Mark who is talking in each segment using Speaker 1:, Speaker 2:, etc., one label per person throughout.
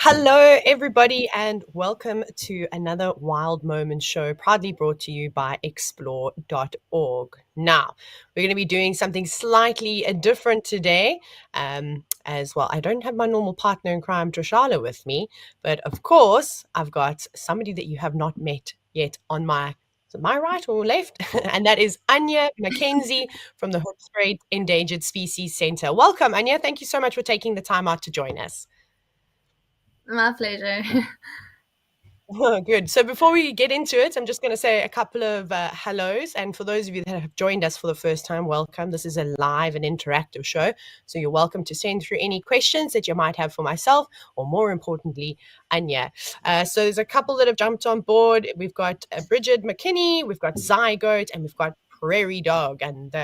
Speaker 1: Hello, everybody, and welcome to another Wild Moments show, proudly brought to you by explore.org. Now, we're going to be doing something slightly different today. As well, I don't have my normal partner in crime, Trishala, with me, but of course, I've got somebody that you have not met yet on my right or left, and that is Anya Mackenzie from the Hoodspray Endangered Species Center. Welcome, Anya. Thank you so much for taking the time out to join us.
Speaker 2: My pleasure.
Speaker 1: Oh, good. So before we get into it, I'm just going to say a couple of hellos. And for those of you that have joined us for the first time, welcome. This is a live and interactive show. So you're welcome to send through any questions that you might have for myself, or more importantly, Anya. So there's a couple that have jumped on board. We've got Bridget McKinney, we've got Zygote, and we've got Prairie Dog. And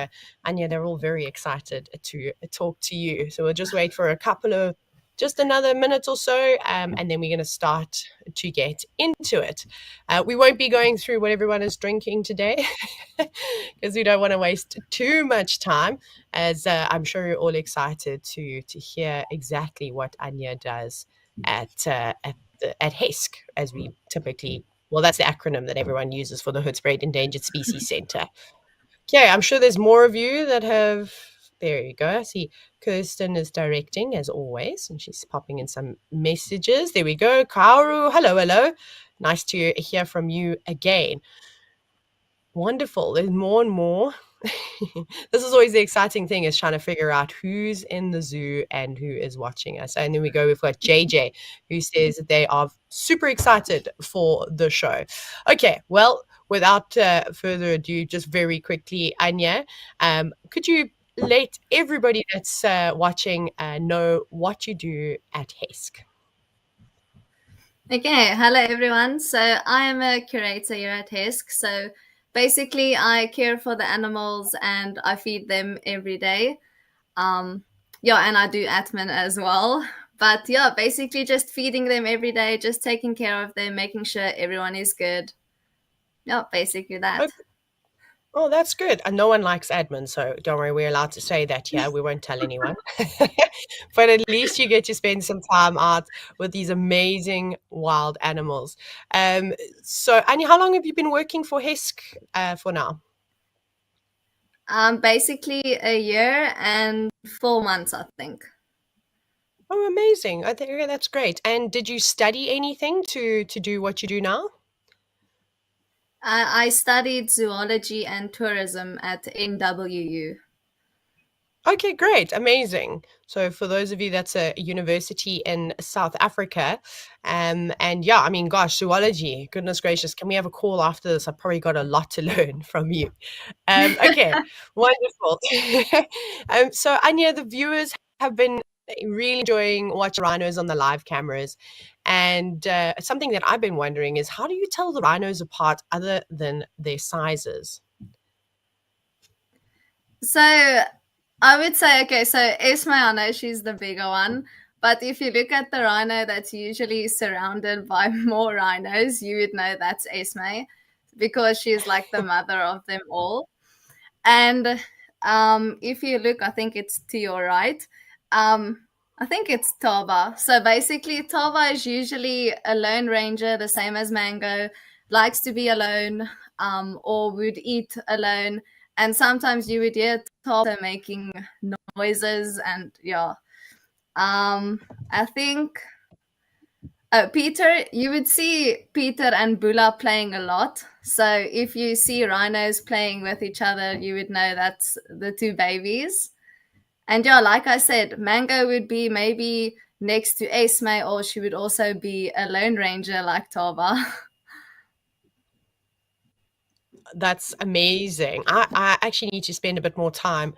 Speaker 1: Anya, they're all very excited to talk to you. So we'll just wait for just another minute or so, and then we're going to start to get into it. We won't be going through what everyone is drinking today because we don't want to waste too much time, as I'm sure you're all excited to hear exactly what Anya does at HESC, as we typically, well, that's the acronym that everyone uses for the Hoodspray Endangered Species Center. Okay, I'm sure there's more of you that have. There you go. I see Kirsten is directing as always, and she's popping in some messages. There we go. Kaoru, hello. Nice to hear from you again. Wonderful. There's more and more. This is always the exciting thing, is trying to figure out who's in the zoo and who is watching us. And then we've got JJ, who says that they are super excited for the show. Okay, well, without further ado, just very quickly, Anya, could you let everybody that's watching know what you do at HESC?
Speaker 2: Okay, hello everyone. So I am a curator here at HESC. So basically, I care for the animals and I feed them every day. And I do admin as well. But yeah, basically just feeding them every day, just taking care of them, making sure everyone is good. Yeah, basically that.
Speaker 1: Okay. Oh, that's good. And no one likes admin, so don't worry, we're allowed to say that here. We won't tell anyone. But at least you get to spend some time out with these amazing wild animals. So, Anya, how long have you been working for HESC for now?
Speaker 2: Basically a year and 4 months, I think.
Speaker 1: Oh, amazing. I think that's great. And did you study anything to do what you do now?
Speaker 2: I studied zoology and tourism at NWU.
Speaker 1: Okay, great. Amazing. So for those of you, that's a university in South Africa. And yeah, I mean, gosh, zoology, goodness gracious, can we have a call after this? I've probably got a lot to learn from you. Okay, wonderful. So Anya, the viewers have been really enjoying watching rhinos on the live cameras. And something that I've been wondering is, how do you tell the rhinos apart other than their sizes?
Speaker 2: So I would say, okay, so Esme, I know she's the bigger one. But if you look at the rhino that's usually surrounded by more rhinos, you would know that's Esme because she's like the mother of them all. And if you look, I think it's to your right. I think it's Tava. So basically, Tava is usually a lone ranger, the same as Mango, likes to be alone, or would eat alone. And sometimes you would hear Tava making noises, and yeah. I think Peter, you would see Peter and Bula playing a lot. So if you see rhinos playing with each other, you would know that's the two babies. And yeah, like I said, Mango would be maybe next to Esme, or she would also be a lone ranger like Tava.
Speaker 1: That's amazing. I actually need to spend a bit more time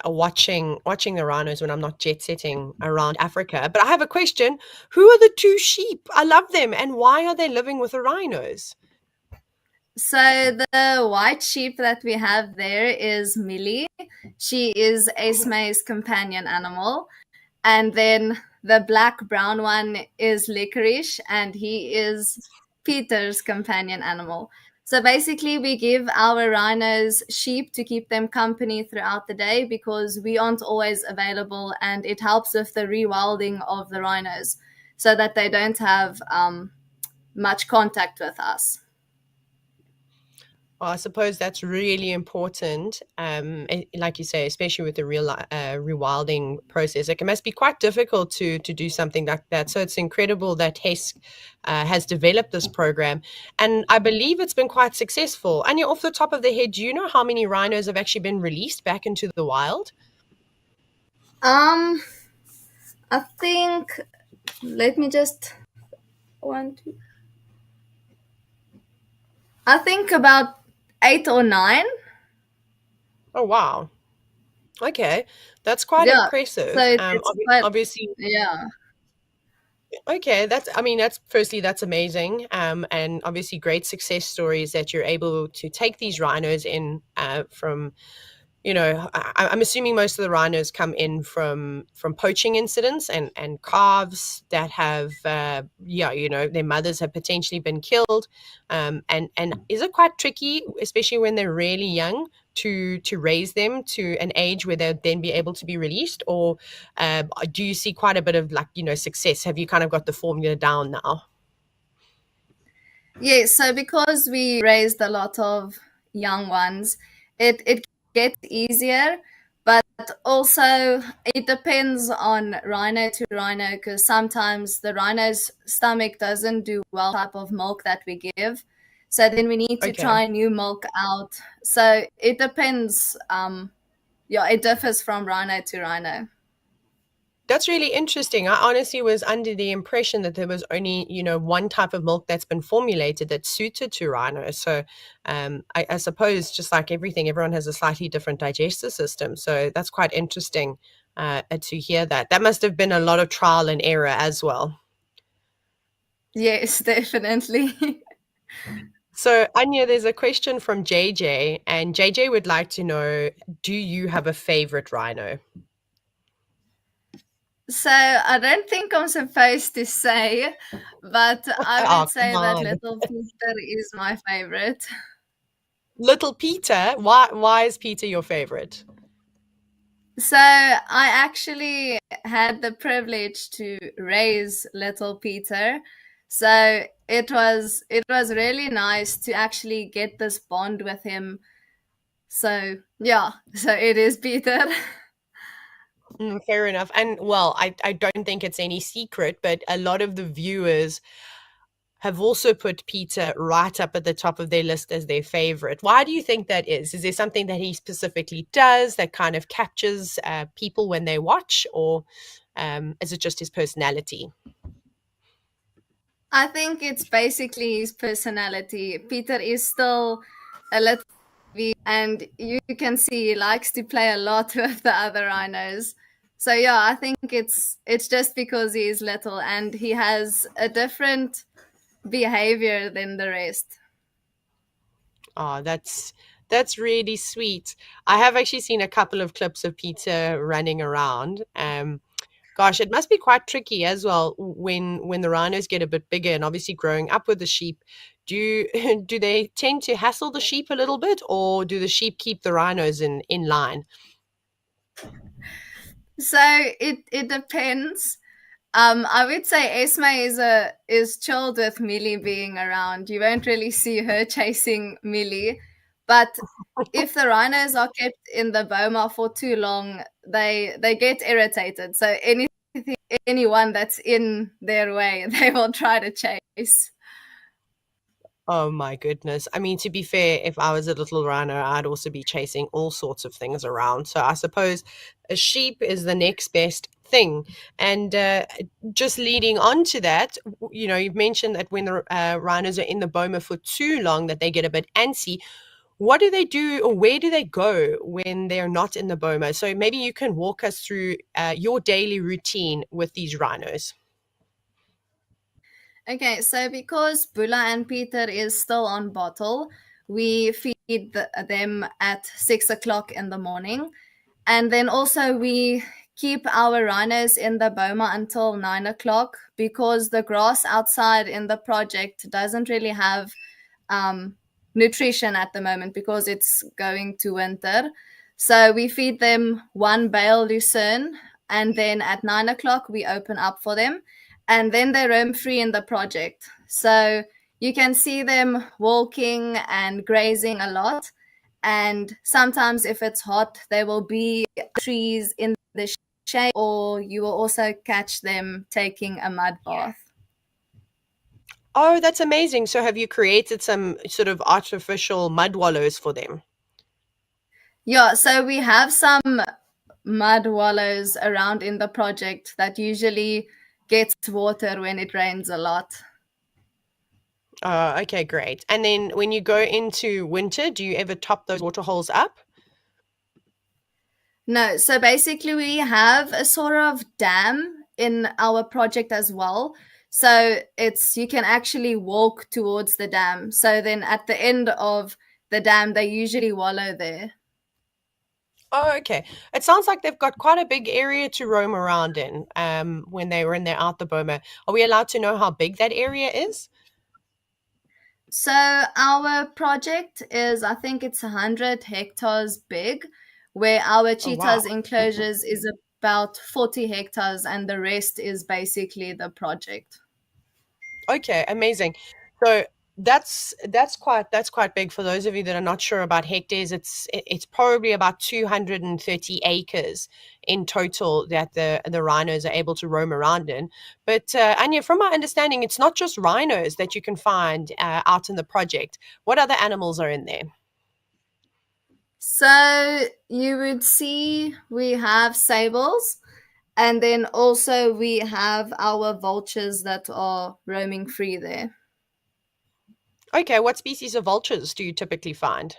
Speaker 1: watching the rhinos when I'm not jet setting around Africa. But I have a question. Who are the two sheep? I love them. And why are they living with the rhinos?
Speaker 2: So the white sheep that we have there is Millie. She is Esme's companion animal. And then the black brown one is Licorice, and he is Peter's companion animal. So basically, we give our rhinos sheep to keep them company throughout the day because we aren't always available, and it helps with the rewilding of the rhinos. so that they don't have much contact with us.
Speaker 1: Well, I suppose that's really important. Like you say, especially with the real rewilding process, it must be quite difficult to do something like that. So it's incredible that HESC has developed this program, and I believe it's been quite successful. And you're off the top of the head, do you know how many rhinos have actually been released back into the wild?
Speaker 2: Um, I think, let me just one, two. I think about 8 or 9.
Speaker 1: Oh wow, okay, that's quite
Speaker 2: Yeah. So
Speaker 1: impressive.
Speaker 2: it's quite,
Speaker 1: Obviously,
Speaker 2: yeah.
Speaker 1: okay, I mean, that's firstly, that's amazing. And obviously great success stories that you're able to take these rhinos in from, I'm assuming most of the rhinos come in from poaching incidents and calves that have, yeah, their mothers have potentially been killed. And is it quite tricky, especially when they're really young, to raise them to an age where they'll then be able to be released, or do you see quite a bit of like success? Have you kind of got the formula down now?
Speaker 2: Yes, so because we raised a lot of young ones, it gets easier, but also it depends on rhino to rhino, because sometimes the rhino's stomach doesn't do well type of milk that we give. So then we need to
Speaker 1: Okay.
Speaker 2: try new milk out. So it depends. Yeah, it differs from rhino to rhino.
Speaker 1: That's really interesting. I honestly was under the impression that there was only, one type of milk that's been formulated that's suited to rhino. So I suppose just like everything, everyone has a slightly different digestive system. So that's quite interesting to hear that. That must have been a lot of trial and error as well.
Speaker 2: Yes, definitely.
Speaker 1: So, Anya, there's a question from JJ, and JJ would like to know, do you have a favorite rhino?
Speaker 2: So I don't think I'm supposed to say, but I
Speaker 1: Oh,
Speaker 2: would
Speaker 1: come
Speaker 2: say that
Speaker 1: on.
Speaker 2: Little Peter is my favorite.
Speaker 1: Little Peter, why is Peter your favorite?
Speaker 2: So I actually had the privilege to raise Little Peter. So it was really nice to actually get this bond with him. So yeah, so it is Peter.
Speaker 1: Fair enough. And well, I don't think it's any secret, but a lot of the viewers have also put Peter right up at the top of their list as their favorite. Why do you think that is? Is there something that he specifically does that kind of captures people when they watch, or is it just his personality?
Speaker 2: I think it's basically his personality. Peter is still a little and you can see he likes to play a lot with the other rhinos. So yeah, I think it's just because he is little and he has a different behavior than the rest.
Speaker 1: Oh, that's really sweet. I have actually seen a couple of clips of Peter running around. Gosh, it must be quite tricky as well when the rhinos get a bit bigger, and obviously growing up with the sheep. Do they tend to hassle the sheep a little bit, or do the sheep keep the rhinos in line?
Speaker 2: So it depends. I would say Esme is chilled with Millie being around. You won't really see her chasing Millie, but if the rhinos are kept in the boma for too long, they get irritated. So anyone that's in their way, they will try to chase.
Speaker 1: Oh my goodness. I mean, to be fair, if I was a little rhino, I'd also be chasing all sorts of things around. So I suppose a sheep is the next best thing. And just leading on to that, you've mentioned that when the rhinos are in the boma for too long, that they get a bit antsy. What do they do, or where do they go when they're not in the boma? So maybe you can walk us through your daily routine with these rhinos.
Speaker 2: Okay, so because Bula and Peter is still on bottle, we feed them at 6 o'clock in the morning. And then also we keep our rhinos in the boma until 9 o'clock because the grass outside in the project doesn't really have um, nutrition at the moment because it's going to winter. So we feed them one bale lucerne, and then at 9 o'clock we open up for them. and then they roam free in the project. So you can see them walking and grazing a lot. And sometimes, if it's hot, they will be trees in the shade, or you will also catch them taking a mud bath.
Speaker 1: Oh, that's amazing. So have you created some sort of artificial mud wallows for them?
Speaker 2: Yeah, so we have some mud wallows around in the project that usually gets water when it rains a lot.
Speaker 1: Okay, great. And then when you go into winter, do you ever top those water holes up?
Speaker 2: No, so basically we have a sort of dam in our project as well. So it's you can actually walk towards the dam. So then at the end of the dam they usually wallow there.
Speaker 1: Oh, okay. It sounds like they've got quite a big area to roam around in, when they were in their Boma. Are we allowed to know how big that area is?
Speaker 2: So our project is, I think it's 100 hectares big, where our
Speaker 1: Oh, wow.
Speaker 2: cheetahs enclosures is about 40 hectares and the rest is basically the project.
Speaker 1: Okay, amazing. So that's quite big for those of you that are not sure about hectares. It's probably about 230 acres in total that the rhinos are able to roam around in. But Anya, from my understanding, it's not just rhinos that you can find out in the project. What other animals are in there?
Speaker 2: So you would see we have sables, and then also we have our vultures that are roaming free there.
Speaker 1: Okay, what species of vultures do you typically find?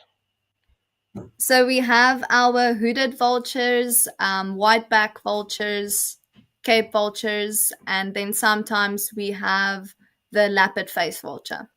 Speaker 2: So we have our hooded vultures, whiteback vultures, cape vultures, and then sometimes we have the lappet face vulture.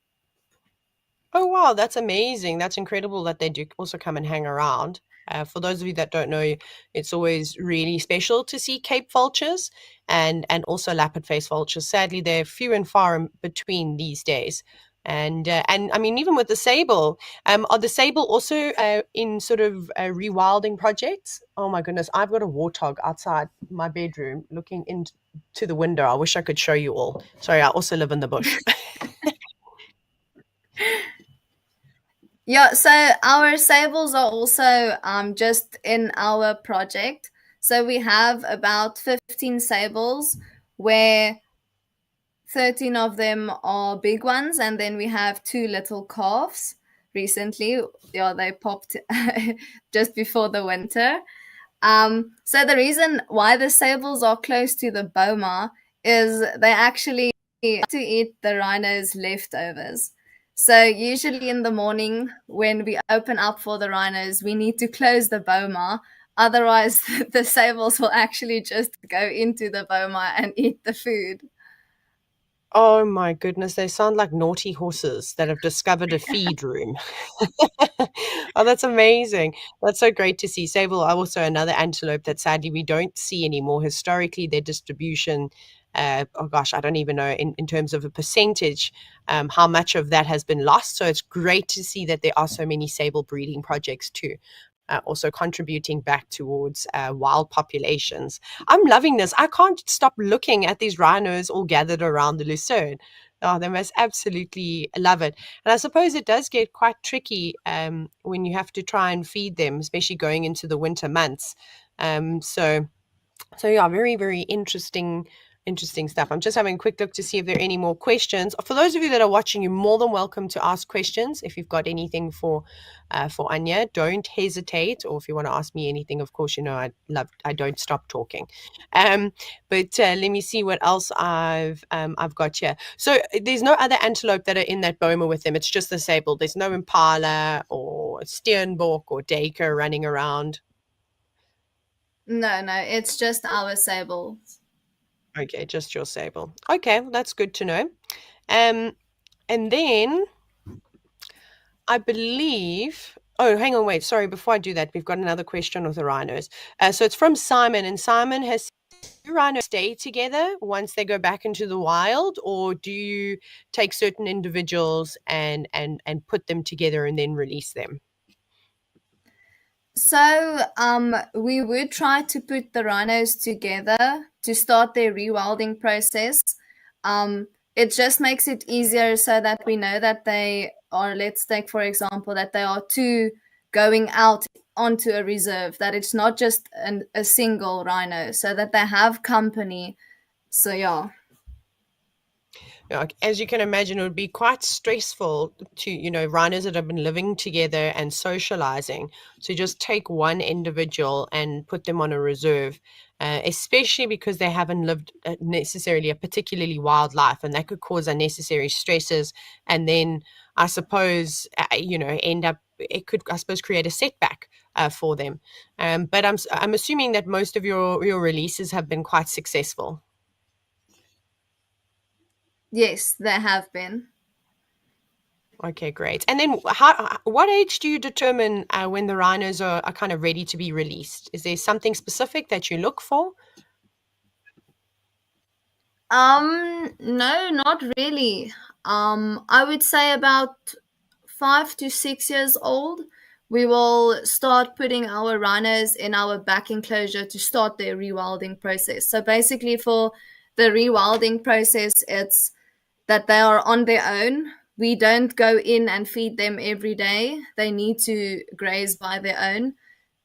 Speaker 1: Oh, wow, that's amazing. That's incredible that they do also come and hang around. For those of you that don't know, it's always really special to see Cape vultures and also lappet-faced vultures. Sadly, they're few and far in between these days. And I mean, even with the sable, are the sable also in sort of rewilding projects? Oh my goodness, I've got a warthog outside my bedroom looking into the window. I wish I could show you all. Sorry, I also live in the bush.
Speaker 2: Yeah, so our sables are also just in our project. So we have about 15 sables where 13 of them are big ones, and then we have two little calves recently. Yeah, they popped just before the winter. So the reason why the sables are close to the boma is they actually like to eat the rhino's leftovers. So usually in the morning when we open up for the rhinos, we need to close the boma. Otherwise, the sables will actually just go into the boma and eat the food.
Speaker 1: Oh my goodness, they sound like naughty horses that have discovered a feed room. Oh, that's amazing. That's so great to see. Sable are also another antelope that sadly we don't see anymore. Historically, their distribution, oh gosh, I don't even know in terms of a percentage, how much of that has been lost. So it's great to see that there are so many sable breeding projects too. Also contributing back towards wild populations. I'm loving this. I can't stop looking at these rhinos all gathered around the lucerne. Oh, they must absolutely love it. And I suppose it does get quite tricky when you have to try and feed them, especially going into the winter months. So yeah, very, very interesting stuff. I'm just having a quick look to see if there are any more questions. For those of you that are watching, you're more than welcome to ask questions. If you've got anything for Anya, don't hesitate. Or if you want to ask me anything, of course, you know I don't stop talking. Um, but let me see what else I've got here. So there's no other antelope that are in that boma with them. It's just the sable. There's no impala or steenbok or daker running around.
Speaker 2: No, no, it's just our sables.
Speaker 1: Okay, just your sable. Okay, that's good to know. Um, and then I believe. Oh, hang on, wait. Sorry, before I do that, we've got another question of the rhinos. So it's from Simon, and Simon has do rhinos stay together once they go back into the wild, or do you take certain individuals and put them together and then release them?
Speaker 2: So, we would try to put the rhinos together to start their rewilding process. It just makes it easier so that we know that they are, let's take for example, that they are two going out onto a reserve, that it's not just a single rhino, so that they have company. So, yeah.
Speaker 1: As you can imagine, it would be quite stressful to, rhinos that have been living together and socializing, to just take one individual and put them on a reserve, especially because they haven't lived necessarily a particularly wild life, and that could cause unnecessary stresses. And then I suppose, end up, it could, I suppose, create a setback for them. But I'm assuming that most of your releases have been quite successful.
Speaker 2: Yes, they have been.
Speaker 1: Okay, great. And then what age do you determine when the rhinos are kind of ready to be released? Is there something specific that you look for?
Speaker 2: No, not really. I would say about 5 to 6 years old, we will start putting our rhinos in our back enclosure to start their rewilding process. So basically, for the rewilding process, it's that they are on their own. We don't go in and feed them every day. They need to graze by their own.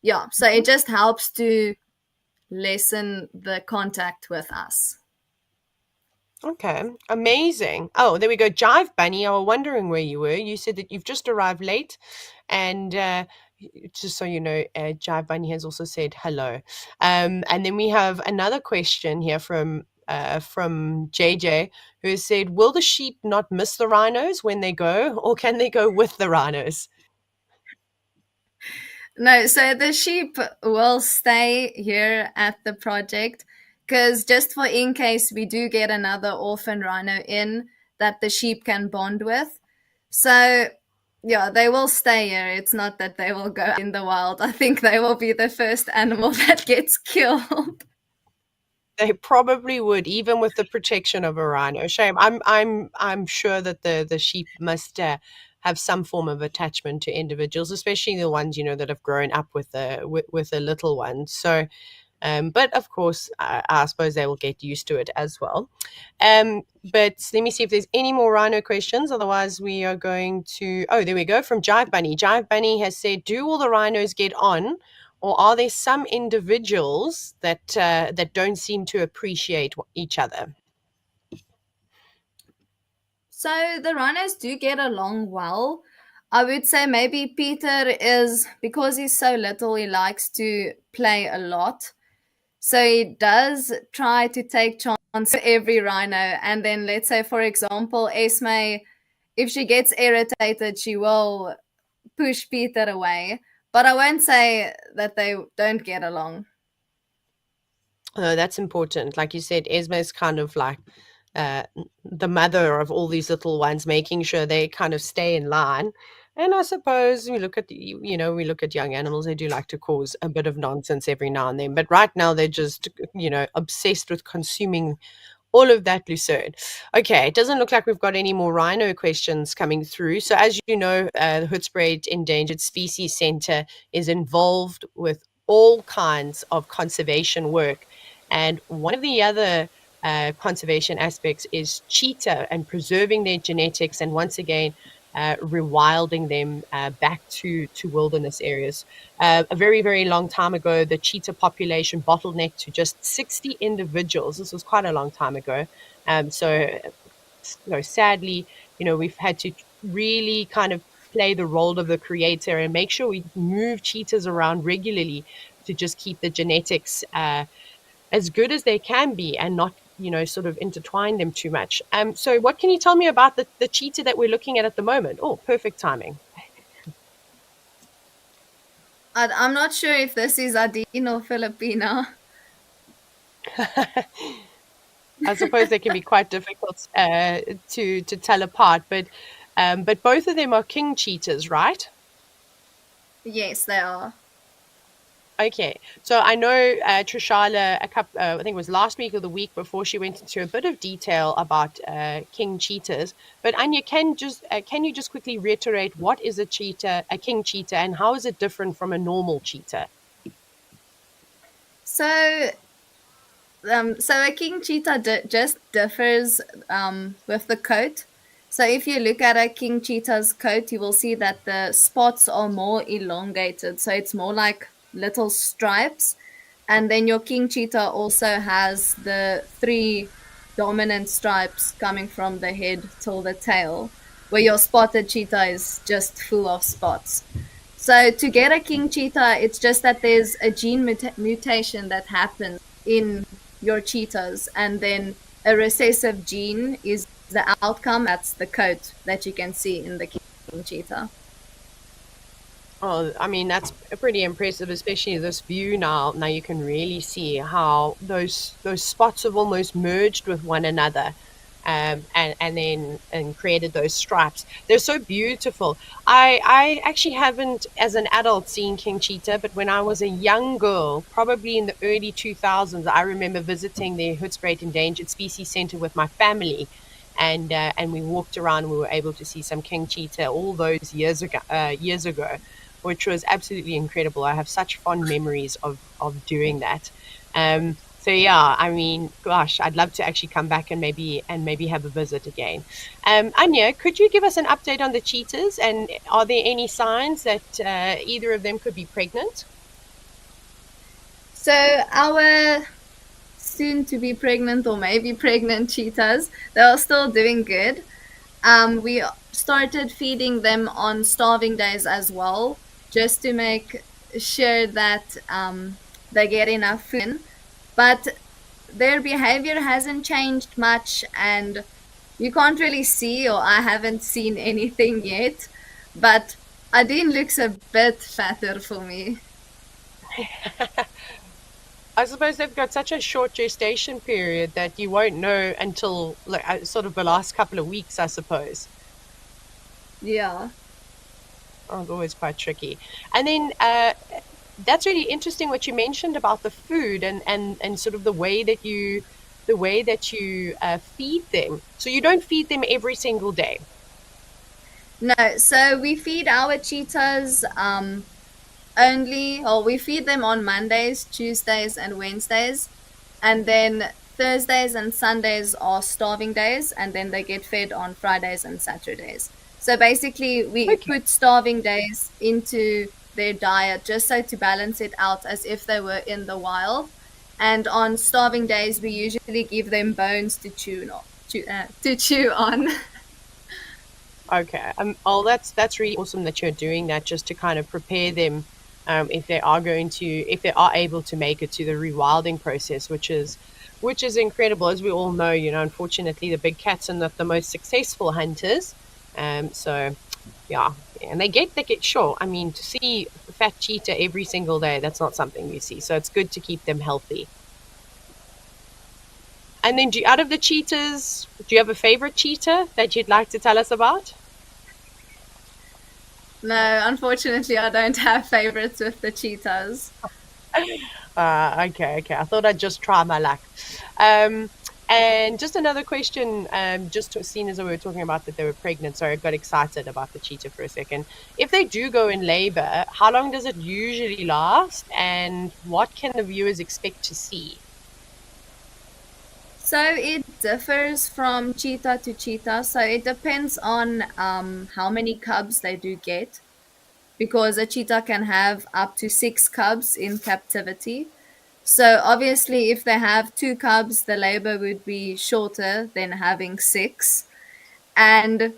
Speaker 2: Yeah, so
Speaker 1: Mhm.
Speaker 2: it just helps to lessen the contact with us.
Speaker 1: Okay, amazing. Oh, there we go. Jive Bunny, I was wondering where you were. You said that you've just arrived late, and just so you know, Jive Bunny has also said hello. And then we have another question here from JJ, who has said, "Will the sheep not miss the rhinos when they go, or can they go with the rhinos?"
Speaker 2: No, so the sheep will stay here at the project because just for in case we do get another orphan rhino in that the sheep can bond with. So, yeah, they will stay here. It's not that they will go in the wild. I think they will be the first animal that gets killed.
Speaker 1: They probably would, even with the protection of a rhino. Shame. I'm sure that the sheep must have some form of attachment to individuals, especially the ones that have grown up with the little ones. So, but of course, I suppose they will get used to it as well. But let me see if there's any more rhino questions. Otherwise, we are going to. Oh, there we go from Jive Bunny. Jive Bunny has said, "Do all the rhinos get on, or are there some individuals that don't seem to appreciate each other?"
Speaker 2: So the rhinos do get along well. I would say maybe Peter is, because he's so little, he likes to play a lot. So he does try to take chance with every rhino. And then let's say, for example, Esme, if she gets irritated, she will push Peter away. But I won't say that they don't get along.
Speaker 1: That's important. Like you said, Esme is kind of like uh, the mother of all these little ones, making sure they kind of stay in line. And I suppose we look at young animals, they do like to cause a bit of nonsense every now and then. But right now, they're just, obsessed with consuming all of that lucerne. Okay, it doesn't look like we've got any more rhino questions coming through. So, as you know, the Hoedspruit Endangered Species Center is involved with all kinds of conservation work. And one of the other conservation aspects is cheetah and preserving their genetics, and once again, rewilding them back to wilderness areas. A very, very long time ago, the cheetah population bottlenecked to just 60 individuals. This was quite a long time ago. So, sadly, we've had to really kind of play the role of the creator and make sure we move cheetahs around regularly to just keep the genetics as good as they can be and not sort of intertwine them too much. So what can you tell me about the cheetah that we're looking at the moment? Oh, perfect timing.
Speaker 2: I'm not sure if this is Adine or Filipina.
Speaker 1: I suppose they can be quite difficult to tell apart, but both of them are king cheetahs, right?
Speaker 2: Yes, they are.
Speaker 1: Okay, so I know Trishala a couple, I think it was last week or the week before, she went into a bit of detail about king cheetahs. But Anya, can you just quickly reiterate what is a king cheetah, and how is it different from a normal cheetah?
Speaker 2: So So a king cheetah just differs with the coat. So if you look at a king cheetah's coat, you will see that the spots are more elongated. So it's more like little stripes. And then your king cheetah also has the three dominant stripes coming from the head till the tail, where your spotted cheetah is just full of spots. So to get a king cheetah, it's just that there's a gene mutation that happens in your cheetahs, and then a recessive gene is the outcome. That's the coat that you can see in the king cheetah.
Speaker 1: Oh, I mean, that's pretty impressive, especially this view now. Now you can really see how those spots have almost merged with one another, and then and created those stripes. They're so beautiful. I actually haven't, as an adult, seen king cheetah, but when I was a young girl, probably in the early 2000s, I remember visiting the Hoedspruit Endangered Species Center with my family. And we walked around. And we were able to see some king cheetah all those years ago, which was absolutely incredible. I have such fond memories of doing that. So yeah, I mean, gosh, I'd love to actually come back and maybe have a visit again. Anya, could you give us an update on the cheetahs, and are there any signs that either of them could be pregnant?
Speaker 2: So our soon to be pregnant or maybe pregnant cheetahs, they are still doing good. We started feeding them on starving days as well, just to make sure that they get enough food in. But their behavior hasn't changed much, and you can't really see, or I haven't seen anything yet. But Adine looks a bit fatter for me.
Speaker 1: I suppose they've got such a short gestation period that you won't know until like sort of the last couple of weeks, I suppose.
Speaker 2: Yeah.
Speaker 1: Oh, it's always quite tricky. And then that's really interesting what you mentioned about the food and sort of the way that you feed them. So you don't feed them every single day.
Speaker 2: No, so we feed our cheetahs only, or we feed them on Mondays, Tuesdays, and Wednesdays. And then Thursdays and Sundays are starving days, and then they get fed on Fridays and Saturdays. So basically, we
Speaker 1: Okay.
Speaker 2: put starving days into their diet just so to balance it out as if they were in the wild. And on starving days, we usually give them bones to to chew on.
Speaker 1: Okay. Oh, that's really awesome that you're doing that just to kind of prepare them, if they are able to make it to the rewilding process, which is incredible. As we all know, unfortunately, the big cats are not the most successful hunters. So yeah, and they get sure. I mean, to see a fat cheetah every single day, that's not something you see. So it's good to keep them healthy. And then, out of the cheetahs, do you have a favorite cheetah that you'd like to tell us about?
Speaker 2: No, unfortunately, I don't have favorites with the cheetahs.
Speaker 1: Okay, okay. I thought I'd just try my luck. Um, and just another question, seeing as we were talking about that they were pregnant, sorry, I got excited about the cheetah for a second. If they do go in labor, how long does it usually last, and what can the viewers expect to see?
Speaker 2: So it differs from cheetah to cheetah. So it depends on how many cubs they do get, because a cheetah can have up to 6 cubs in captivity. So obviously, if they have 2 cubs, the labor would be shorter than having 6. And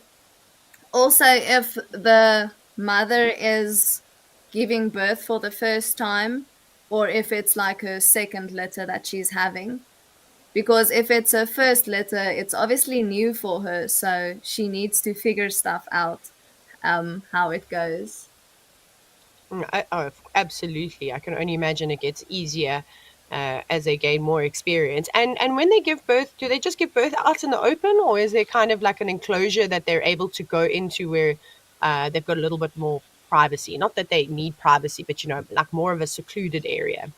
Speaker 2: also, if the mother is giving birth for the first time, or if it's like her second litter that she's having, because if it's her first litter, it's obviously new for her, so she needs to figure stuff out, how it goes.
Speaker 1: Absolutely. I can only imagine it gets easier as they gain more experience. And when they give birth, do they just give birth out in the open, or is there kind of like an enclosure that they're able to go into where they've got a little bit more privacy? Not that they need privacy, but like more of a secluded area.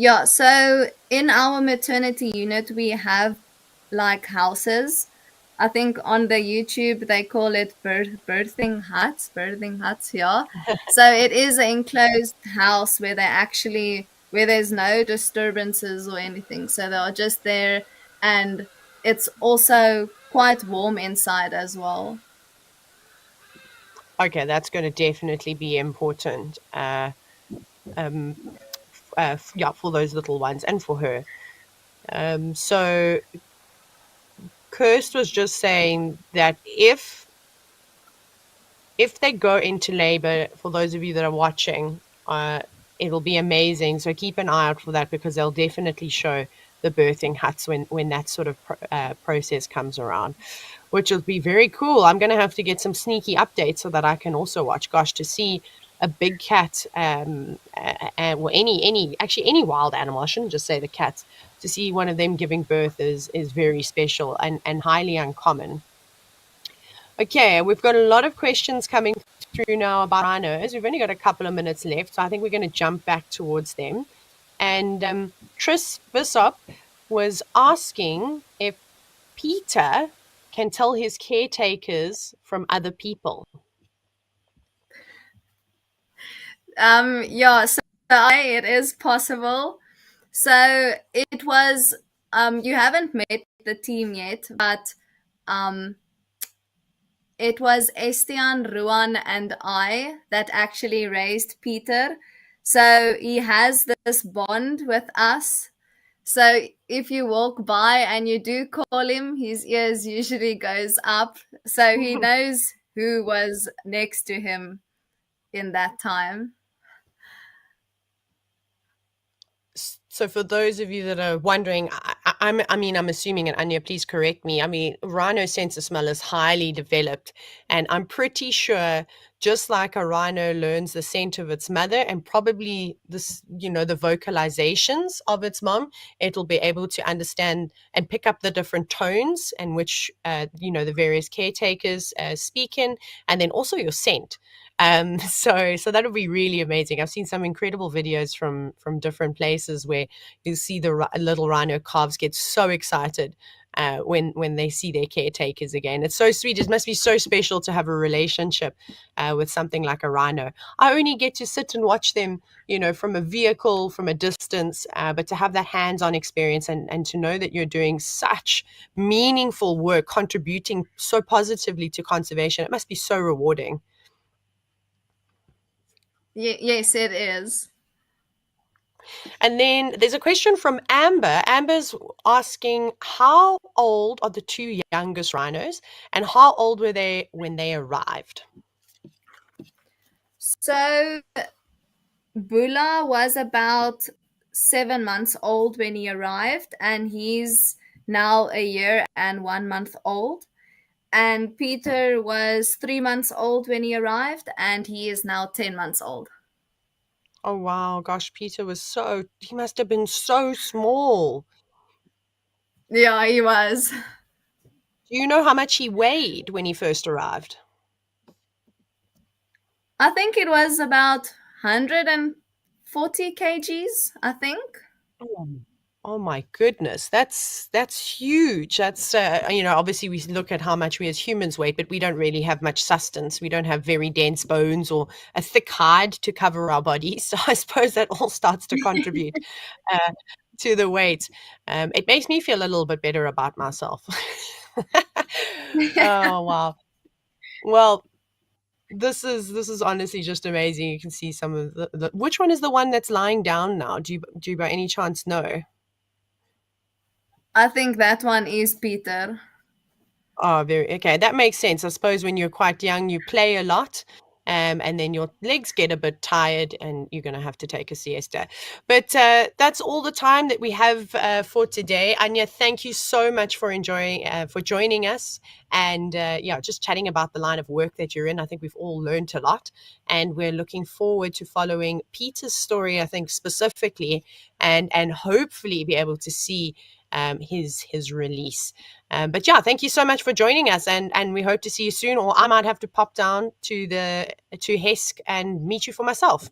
Speaker 2: Yeah, so in our maternity unit, we have like houses. I think on the YouTube they call it birthing huts, yeah. So it is an enclosed house where they actually where there's no disturbances or anything. So they are just there, and it's also quite warm inside as well.
Speaker 1: Okay, that's going to definitely be important. Um, yeah, for those little ones and for her. So Kirst was just saying that if they go into labor, for those of you that are watching, it'll be amazing. So keep an eye out for that, because they'll definitely show the birthing huts when that sort of process comes around, which will be very cool. I'm going to have to get some sneaky updates so that I can also watch. Gosh, to see a big cat, well, any wild animal. I shouldn't just say the cats. To see one of them giving birth is very special and highly uncommon. Okay, we've got a lot of questions coming through now about rhinos. We've only got a couple of minutes left, so I think we're going to jump back towards them. And Tris Bissop was asking if Peter can tell his caretakers from other people.
Speaker 2: Yeah, so it is possible. So it was, you haven't met the team yet, but um, it was Estian, Ruan, and I that actually raised Peter. So he has this bond with us. So if you walk by and you do call him, his ears usually goes up. So he knows who was next to him in that time.
Speaker 1: So for those of you that are wondering, I'm assuming, and Anya, please correct me. I mean, rhino sense of smell is highly developed, and I'm pretty sure, just like a rhino learns the scent of its mother and probably this, the vocalizations of its mom, it'll be able to understand and pick up the different tones and which, the various caretakers speak in, and then also your scent. So that'll be really amazing. I've seen some incredible videos from different places where you see the little rhino calves get so excited when they see their caretakers again. It's so sweet. It must be so special to have a relationship with something like a rhino. I only get to sit and watch them, from a vehicle, from a distance, but to have that hands-on experience and to know that you're doing such meaningful work, contributing so positively to conservation, it must be so rewarding.
Speaker 2: Yes, it is.
Speaker 1: And then there's a question from Amber. Amber's asking, how old are the two youngest rhinos, and how old were they when they arrived?
Speaker 2: So Bula was about 7 months old when he arrived, and he's now a year and 1 month old. And Peter was 3 months old when he arrived, and he is now 10 months old.
Speaker 1: Oh, wow. Gosh, Peter he must have been so small.
Speaker 2: Yeah, he was.
Speaker 1: Do you know how much he weighed when he first arrived?
Speaker 2: I think it was about 140 kgs, I think.
Speaker 1: Oh, oh my goodness, that's huge. That's obviously we look at how much we as humans weight, but we don't really have much sustenance. We don't have very dense bones or a thick hide to cover our bodies. So I suppose that all starts to contribute uh, to the weight. It makes me feel a little bit better about myself. Oh wow. Well, this is honestly just amazing. You can see some of the which one is the one that's lying down now? Do you by any chance know?
Speaker 2: I think that one is Peter.
Speaker 1: Oh, very okay. That makes sense. I suppose when you're quite young, you play a lot, and then your legs get a bit tired, and you're going to have to take a siesta. But that's all the time that we have for today. Anya, thank you so much for joining us, and yeah, just chatting about the line of work that you're in. I think we've all learned a lot, and we're looking forward to following Peter's story. I think specifically, and hopefully be able to see his release. But yeah, thank you so much for joining us, and we hope to see you soon. Or I might have to pop down to HESC and meet you for myself.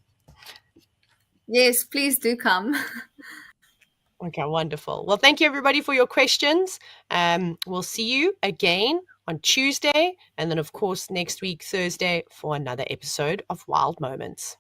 Speaker 2: Yes, please do come.
Speaker 1: Okay, wonderful. Well, thank you everybody for your questions. We'll see you again on Tuesday, and then of course next week Thursday for another episode of Wild Moments.